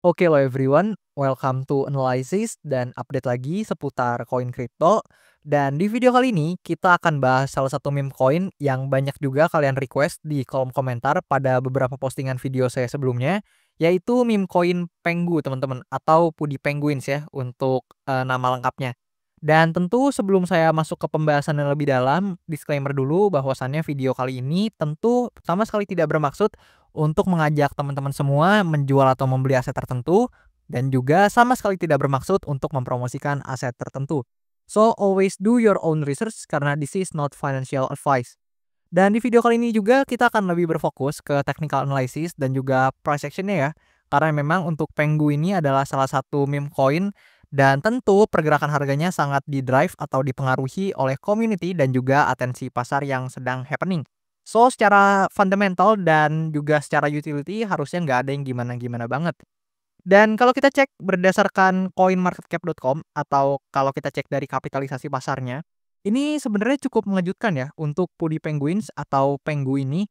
Oke lo everyone, welcome to Analysis dan update lagi seputar koin kripto. Dan di video kali ini kita akan bahas salah satu meme koin yang banyak juga kalian request di kolom komentar pada beberapa postingan video saya sebelumnya, yaitu meme koin Pengu teman-teman atau Pudi Penguins ya untuk nama lengkapnya. Dan tentu sebelum saya masuk ke pembahasan yang lebih dalam, disclaimer dulu bahwasannya video kali ini tentu sama sekali tidak bermaksud untuk mengajak teman-teman semua menjual atau membeli aset tertentu dan juga sama sekali tidak bermaksud untuk mempromosikan aset tertentu. So always do your own research karena this is not financial advice. Dan di video kali ini juga kita akan lebih berfokus ke technical analysis dan juga price actionnya ya. Karena memang untuk Pengu ini adalah salah satu meme coin dan tentu pergerakan harganya sangat di-drive atau dipengaruhi oleh community dan juga atensi pasar yang sedang happening. So secara fundamental dan juga secara utility harusnya nggak ada yang gimana-gimana banget. Dan kalau kita cek berdasarkan coinmarketcap.com atau kalau kita cek dari kapitalisasi pasarnya, ini sebenarnya cukup mengejutkan ya untuk Pudi Penguins atau Pengu ini.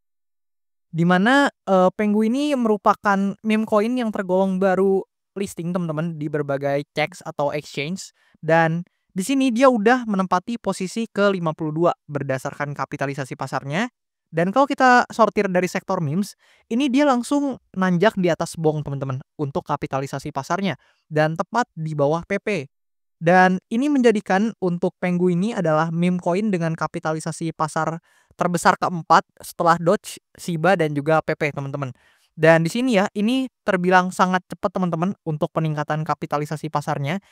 Di mana Pengu ini merupakan meme coin yang tergolong baru listing teman-teman di berbagai CEX atau exchange dan di sini dia udah menempati posisi ke-52 berdasarkan kapitalisasi pasarnya. Dan kalau kita sortir dari sektor memes, ini dia langsung nanjak di atas BONG teman-teman untuk kapitalisasi pasarnya dan tepat di bawah PP. Dan ini menjadikan untuk Pengu ini adalah meme coin dengan kapitalisasi pasar terbesar keempat setelah Doge, Shiba dan juga PP teman-teman. Dan di sini ya, ini terbilang sangat cepat teman-teman untuk peningkatan kapitalisasi pasarnya.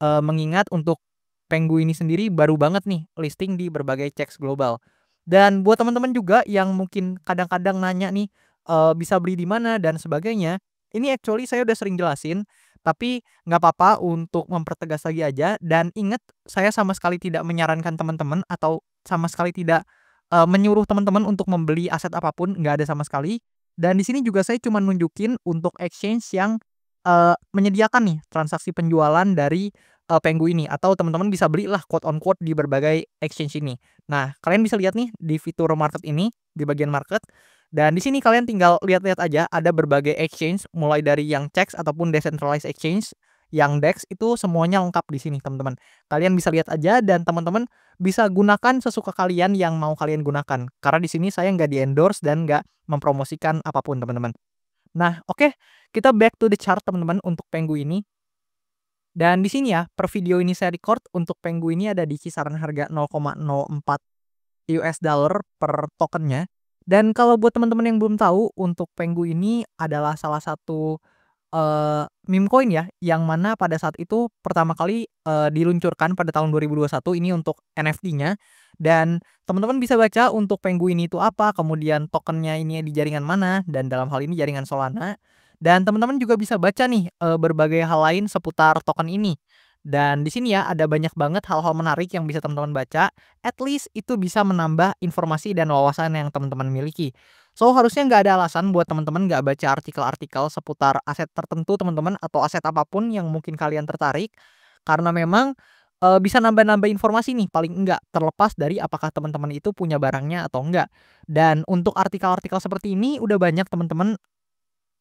Mengingat untuk Pengu ini sendiri baru banget nih listing di berbagai CEX global. Dan buat teman-teman juga yang mungkin kadang-kadang nanya nih, bisa beli di mana dan sebagainya, ini actually saya udah sering jelasin, tapi nggak apa-apa untuk mempertegas lagi aja dan ingat saya sama sekali tidak menyarankan teman-teman atau sama sekali tidak, menyuruh teman-teman untuk membeli aset apapun, nggak ada sama sekali. Dan di sini juga saya cuma nunjukin untuk exchange yang, menyediakan nih transaksi penjualan dari Pengu ini atau teman-teman bisa belilah quote on quote di berbagai exchange ini. Nah, kalian bisa lihat nih di fitur market ini di bagian market dan di sini kalian tinggal lihat-lihat aja ada berbagai exchange mulai dari yang CEX ataupun decentralized exchange, yang DEX itu semuanya lengkap di sini teman-teman. Kalian bisa lihat aja dan teman-teman bisa gunakan sesuka kalian yang mau kalian gunakan. Karena di sini saya nggak di-endorse dan nggak mempromosikan apapun teman-teman. Nah, oke, kita back to the chart teman-teman untuk Pengu ini. Dan di sini ya, per video ini saya record untuk Pengu ini ada di kisaran harga 0,04 US dollar per tokennya. Dan kalau buat teman-teman yang belum tahu, untuk Pengu ini adalah salah satu meme coin ya, yang mana pada saat itu pertama kali diluncurkan pada tahun 2021 ini untuk NFT-nya. Dan teman-teman bisa baca untuk Pengu ini itu apa, kemudian tokennya ini di jaringan mana, dan dalam hal ini jaringan Solana. Dan teman-teman juga bisa baca nih berbagai hal lain seputar token ini. Dan di sini ya ada banyak banget hal-hal menarik yang bisa teman-teman baca. At least itu bisa menambah informasi dan wawasan yang teman-teman miliki. So harusnya nggak ada alasan buat teman-teman nggak baca artikel-artikel seputar aset tertentu teman-teman atau aset apapun yang mungkin kalian tertarik. Karena memang bisa nambah-nambah informasi nih paling enggak terlepas dari apakah teman-teman itu punya barangnya atau enggak. Dan untuk artikel-artikel seperti ini udah banyak teman-teman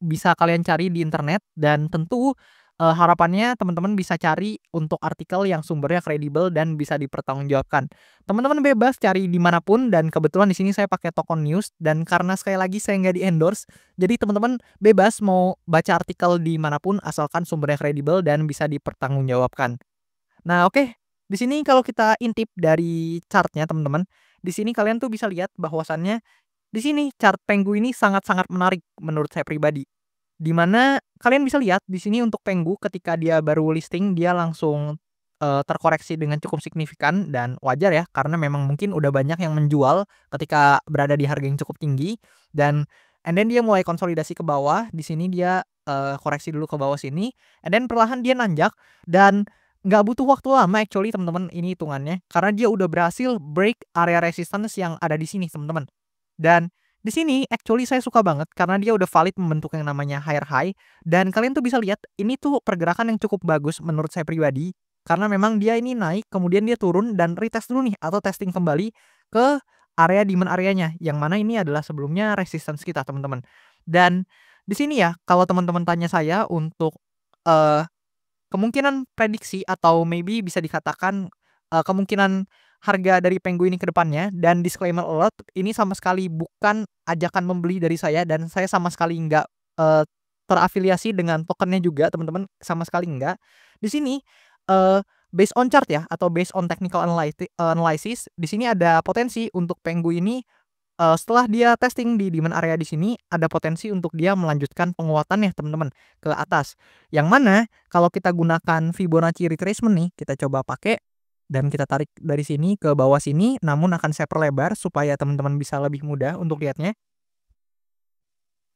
bisa kalian cari di internet dan tentu, harapannya teman-teman bisa cari untuk artikel yang sumbernya kredibel dan bisa dipertanggungjawabkan. Teman-teman bebas cari di mana pun dan kebetulan di sini saya pakai Tokon News dan karena sekali lagi saya nggak di-endorse, jadi teman-teman bebas mau baca artikel di mana pun asalkan sumbernya kredibel dan bisa dipertanggungjawabkan. Nah, oke, di sini kalau kita intip dari chart-nya teman-teman, di sini kalian tuh bisa lihat bahwasannya di sini chart Pengu ini sangat-sangat menarik menurut saya pribadi. Di mana kalian bisa lihat di sini untuk Pengu ketika dia baru listing dia langsung terkoreksi dengan cukup signifikan dan wajar ya karena memang mungkin udah banyak yang menjual ketika berada di harga yang cukup tinggi dan and then dia mulai konsolidasi ke bawah. Di sini dia koreksi dulu ke bawah sini and then perlahan dia nanjak dan nggak butuh waktu lama actually teman-teman ini hitungannya karena dia udah berhasil break area resistance yang ada di sini teman-teman. Dan di sini actually saya suka banget karena dia udah valid membentuk yang namanya higher high dan kalian tuh bisa lihat ini tuh pergerakan yang cukup bagus menurut saya pribadi karena memang dia ini naik kemudian dia turun dan retest dulu nih atau testing kembali ke area demand areanya yang mana ini adalah sebelumnya resistance kita teman-teman. Dan Di sini ya, kalau teman-teman tanya saya untuk, eee, kemungkinan prediksi atau maybe bisa dikatakan, kemungkinan harga dari Penguin ini ke depannya, dan disclaimer alert, ini sama sekali bukan ajakan membeli dari saya dan saya sama sekali nggak, eee, terafiliasi dengan tokennya juga teman-teman, sama sekali enggak. Di sini, eee, based on chart ya atau based on technical analysis, di sini ada potensi untuk Penguin ini, setelah dia testing di demand area di sini, ada potensi untuk dia melanjutkan penguatannya teman-teman, ke atas. Yang mana kalau kita gunakan Fibonacci retracement nih, kita coba pakai dan kita tarik dari sini ke bawah sini, namun akan saya perlebar supaya teman-teman bisa lebih mudah untuk lihatnya.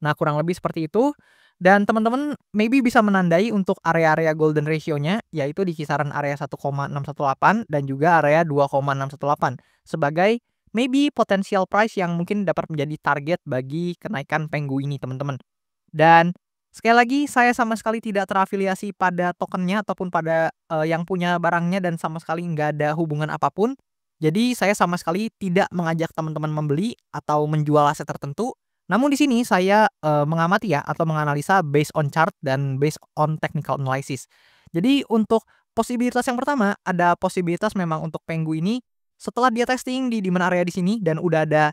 Nah, kurang lebih seperti itu, dan teman-teman maybe bisa menandai untuk area-area golden ratio-nya, yaitu di kisaran area 1,618 dan juga area 2,618 sebagai maybe potential price yang mungkin dapat menjadi target bagi kenaikan Penguin ini, teman-teman. Dan sekali lagi saya sama sekali tidak terafiliasi pada tokennya ataupun pada, yang punya barangnya dan sama sekali nggak ada hubungan apapun. Jadi saya sama sekali tidak mengajak teman-teman membeli atau menjual aset tertentu. Namun di sini saya, mengamati ya atau menganalisa based on chart dan based on technical analysis. Jadi untuk posibilitas yang pertama, ada posibilitas memang untuk Pengu ini setelah dia testing di demand area di sini dan udah ada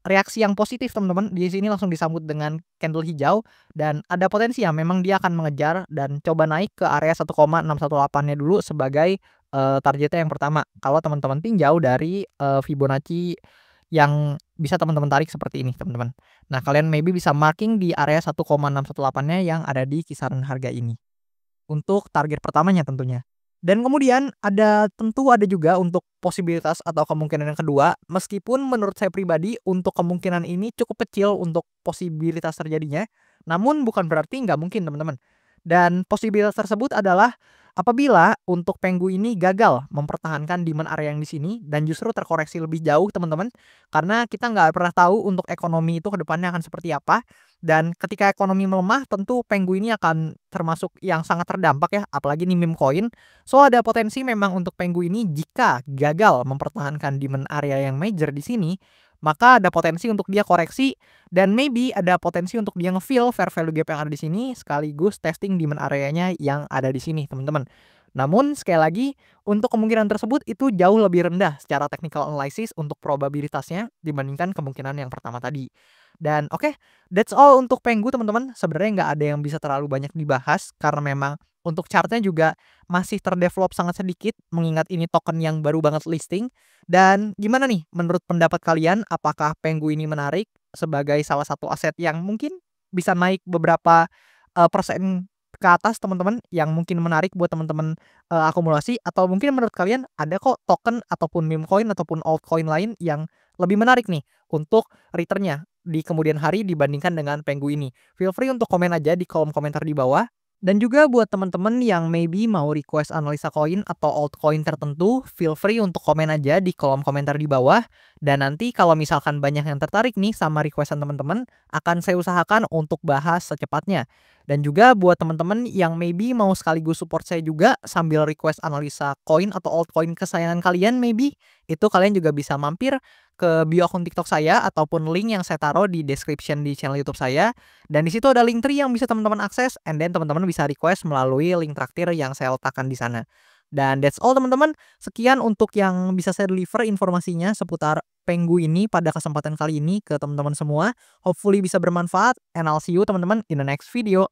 reaksi yang positif teman-teman, di sini langsung disambut dengan candle hijau dan ada potensi ya memang dia akan mengejar dan coba naik ke area 1,618-nya dulu sebagai, targetnya yang pertama. Kalau teman-teman tinjau dari, Fibonacci yang bisa teman-teman tarik seperti ini, teman-teman. Nah, kalian maybe bisa marking di area 1,618-nya yang ada di kisaran harga ini. Untuk target pertamanya tentunya. Dan kemudian tentu ada juga untuk posibilitas atau kemungkinan yang kedua, meskipun menurut saya pribadi untuk kemungkinan ini cukup kecil untuk posibilitas terjadinya, namun bukan berarti nggak mungkin teman-teman. Dan posibilitas tersebut adalah apabila untuk Penggu ini gagal mempertahankan demand area yang di sini dan justru terkoreksi lebih jauh teman-teman, karena kita nggak pernah tahu untuk ekonomi itu ke depannya akan seperti apa. Dan ketika ekonomi melemah, tentu Pengu ini akan termasuk yang sangat terdampak ya, apalagi nih meme coin. So ada potensi memang untuk Pengu ini jika gagal mempertahankan demand area yang major di sini, maka ada potensi untuk dia koreksi dan maybe ada potensi untuk dia nge-fill fair value gap yang ada di sini sekaligus testing demand areanya yang ada di sini, teman-teman. Namun sekali lagi untuk kemungkinan tersebut itu jauh lebih rendah secara technical analysis untuk probabilitasnya dibandingkan kemungkinan yang pertama tadi. Dan oke, that's all untuk Penggu teman-teman. Sebenarnya nggak ada yang bisa terlalu banyak dibahas karena memang untuk chartnya juga masih terdevelop sangat sedikit mengingat ini token yang baru banget listing. Dan gimana nih menurut pendapat kalian, apakah Penggu ini menarik sebagai salah satu aset yang mungkin bisa naik beberapa persen ke atas teman-teman, yang mungkin menarik buat teman-teman akumulasi, atau mungkin menurut kalian ada kok token ataupun meme coin ataupun altcoin lain yang lebih menarik nih untuk returnnya di kemudian hari dibandingkan dengan Penggu ini. Feel free untuk komen aja di kolom komentar di bawah. Dan juga buat teman-teman yang maybe mau request analisa koin atau altcoin tertentu, feel free untuk komen aja di kolom komentar di bawah. Dan nanti kalau misalkan banyak yang tertarik nih sama requestan teman-teman, akan saya usahakan untuk bahas secepatnya. Dan juga buat teman-teman yang maybe mau sekaligus support saya juga sambil request analisa koin atau altcoin kesayangan kalian maybe, itu kalian juga bisa mampir ke bio akun TikTok saya ataupun link yang saya taruh di description di channel YouTube saya. Dan di situ ada link tree yang bisa teman-teman akses, and then teman-teman bisa request melalui link traktir yang saya letakkan di sana. Dan that's all teman-teman. Sekian untuk yang bisa saya deliver informasinya seputar Penggu ini pada kesempatan kali ini ke teman-teman semua. Hopefully bisa bermanfaat, and I'll see you teman-teman in the next video.